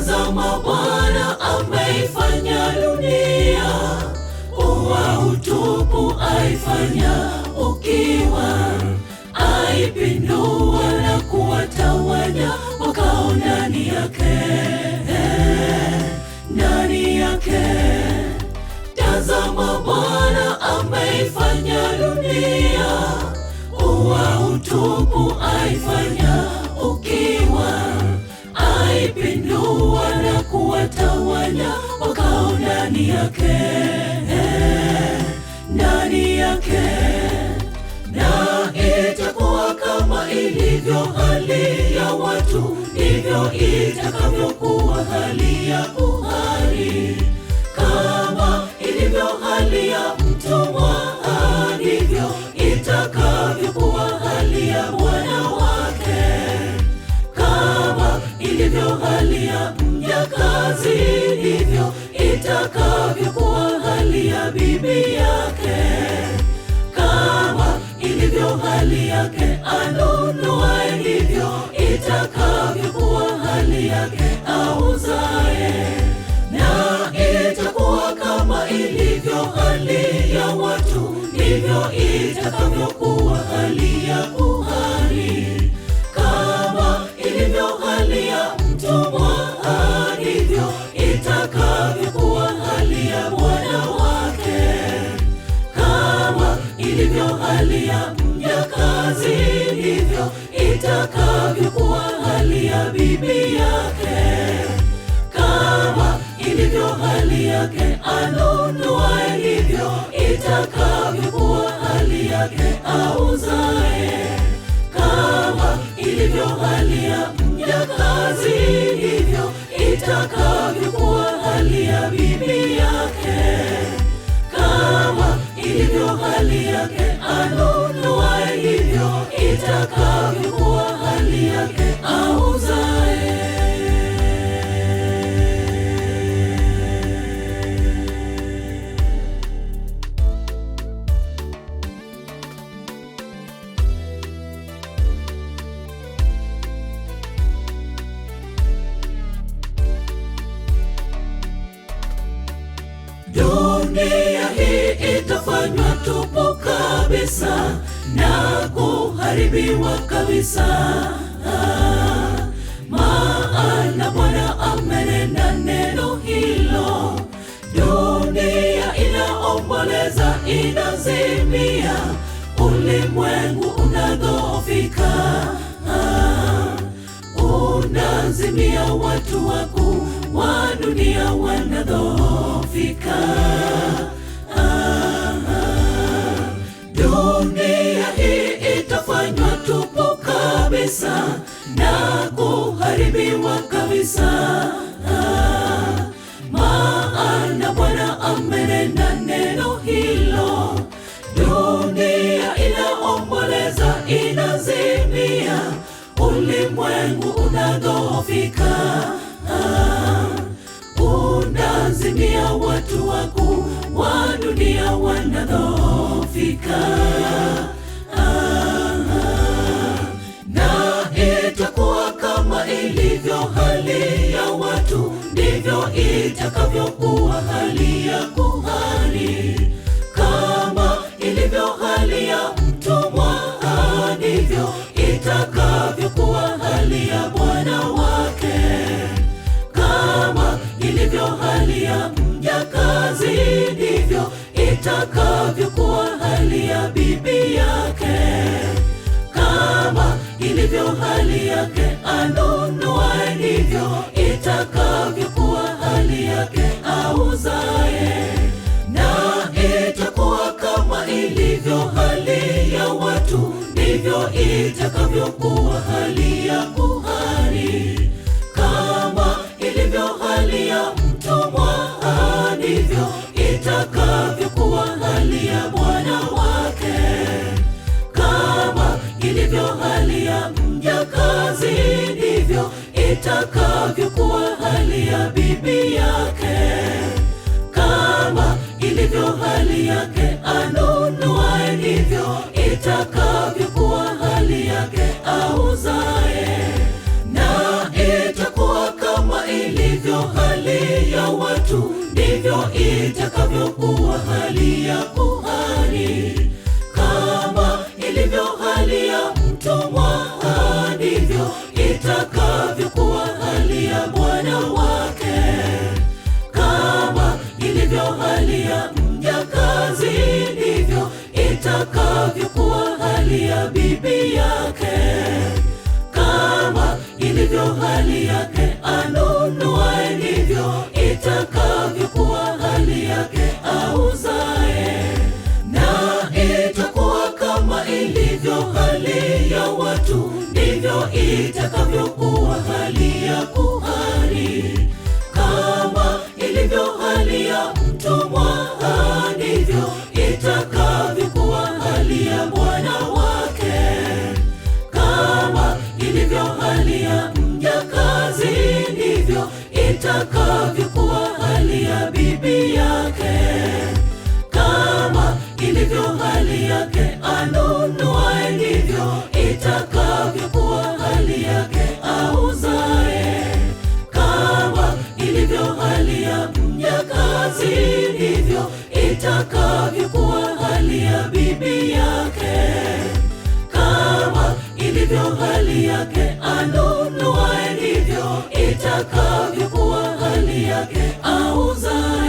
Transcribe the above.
Tazama, Bwana ameifanya dunia kuwa utupu, aifanya ukiwa, aipindua na kuwatawanya wakao ndani yake, ndani yake. Tazama, Bwana ameifanya dunia kuwa utupu, aifanya ukiwa, aipindua na kuwatawanya wakao ndani yake, ndani yake. Na itakuwa kama ilivyo hali ya watu, ndivyo itakavyokuwa hali ya kuhani. Kama ilivyo hali ya mtumwa, ndivyo itakavyokuwa hali ya bwana wake. Kama ilivyo hali ya mjakazi, ndivyo itakavyokuwa hali ya bibi yake. Kama ilivyo hali yake anunuaye, ndivyo itakavyokuwa hali yake auzaye. Na itakuwa kama ilivyo hali ya watu, ndivyo itakavyokuwa hali ya kuhani. Kama ilivyo hali ya mtumwa, ndivyo itakavyokuwa hali ya bwana wake. Kama ilivyo hali ya mjakazi, ndivyo itakavyokuwa hali ya bibi yake. Kama ilivyo hali yake anunuaye, ndivyo itakavyokuwa hali yake auzaye. Kama ilivyo hali ya mjakazi, ndivyo itakavyokuwa hali ya bibi yake. Kama ilivyo hali yake anunuaye, ndivyo itakavyokuwa hali yake auzaye. Dunia hii itafanywa tupu kabisa na kuharibiwa kabisa. Maana Bwana amenena neno hilo. Dunia inaomboleza, inazimia, ulimwengu unadhoofika, unazimia, watu wakuu wa dunia wanadhoofika. Dunia hii itafanywa tupu kabisa na kuharibiwa kabisa. Maana Bwana amenena neno hilo. Dunia inaomboleza, inazimia, ulimwengu unadhoofika, unazimia, watu wakuu wa dunia wanadhoofika. Na itakuwa kama ilivyo hali ya watu, ndivyo itakavyokuwa hali ya kuhani. Kama ilivyo hali ya mtumwa, ndivyo itakavyokuwa hali ya bwana wake. Kama ilivyo hali ya mjakazi, ndivyo itakavyokuwa hali ya bibi yake. Kama ilivyo hali yake anunuaye, ndivyo itakavyokuwa hali yake auzaye. Na itakuwa kama ilivyo hali ya watu, ndivyo itakavyokuwa hali ya kuhani. Kama ilivyo hali ya mtumwa, ndivyo itakavyokuwa hali ya bwana wake. Kama ilivyo hali ya mjakazi, ndivyo itakavyokuwa hali ya bibi yake. Kama ilivyo hali yake anunuaye, ndivyo itakavyokuwa hali yake auzaye. Na itakuwa kama ilivyo itakavyokuwa hali ya kuhani. Kama ilivyo hali ya mtumwa, ndivyo itakavyokuwa hali ya bwana wake. Kama ilivyo hali ya mjakazi, ndivyo itakavyokuwa hali ya bibi yake. Kama ilivyo hali yake anunuaye, ndivyo itakavyokuwa hali yake auzaye. Na itakuwa kama ilivyo hali ya watu, ndivyo itakavyokuwa hali ya kuhani. Kama ilivyo hali ya mtumwa, ndivyo itakavyokuwa hali ya bwana wake. Kama ilivyo hali ya mjakazi, ndivyo itakavyokuwa hali ya bibi yake. Kama ilivyo hali yake anunuaye, ndivyo itakavyokuwa hali yake auzaye. Kama ilivyo hali ya mjakazi, ndivyo itakavyokuwa hali ya bibi yake. Kama ilivyo hali yake anunuaye, ndivyo itakavyokuwa hali yake auzaye.